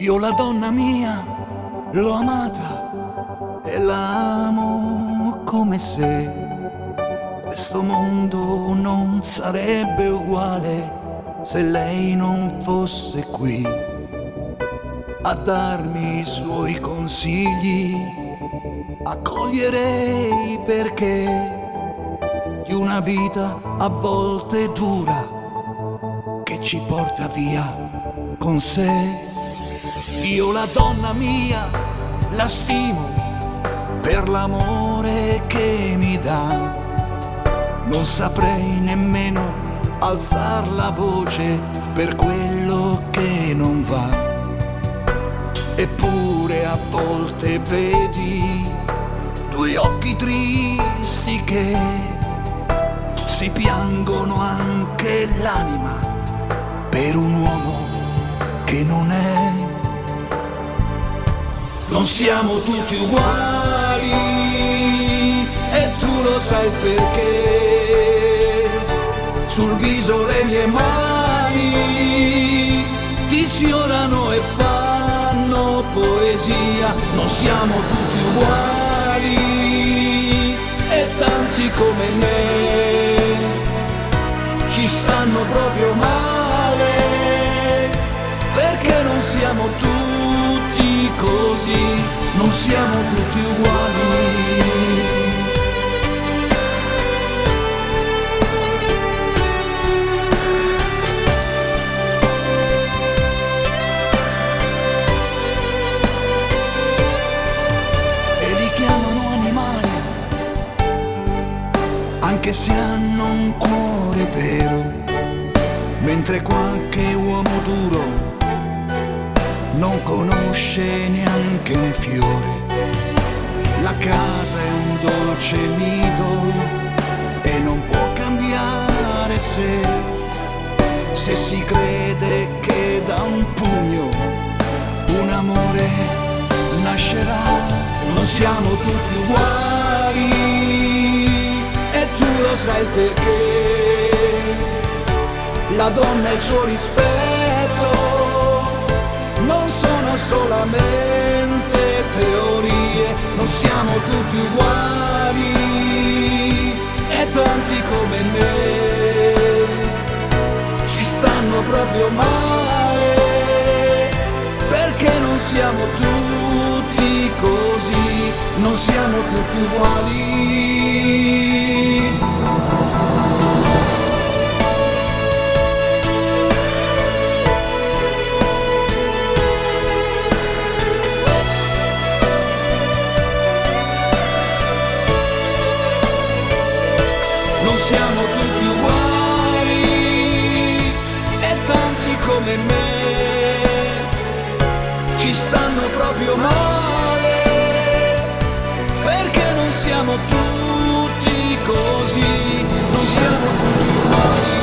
Io la donna mia l'ho amata e la amo come se questo mondo non sarebbe uguale se lei non fosse qui a darmi i suoi consigli, a cogliere i perché di una vita a volte dura che ci porta via con sé. Io la donna mia la stimo per l'amore che mi dà, non saprei nemmeno alzar la voce per quello che non va. Eppure a volte vedi due occhi tristi che si piangono anche l'anima per un uomo che non è. Non siamo tutti uguali e tu lo sai perché. Sul viso le mie mani ti sfiorano e fanno poesia. Non siamo tutti uguali e tanti come me ci stanno proprio male, perché non siamo tutti così, non siamo tutti uguali. Anche se hanno un cuore vero, mentre qualche uomo duro non conosce neanche un fiore. La casa è un dolce nido e non può cambiare se si crede che da un pugno un amore nascerà. Non siamo tutti uguali e tu lo sai perché. La donna e il suo rispetto non sono solamente teorie. Non siamo tutti uguali e tanti come me ci stanno proprio male, perché non siamo tutti così, non siamo tutti uguali. Non siamo tutti uguali e tanti come me ci stanno proprio male, perché non siamo tutti così, non siamo tutti uguali.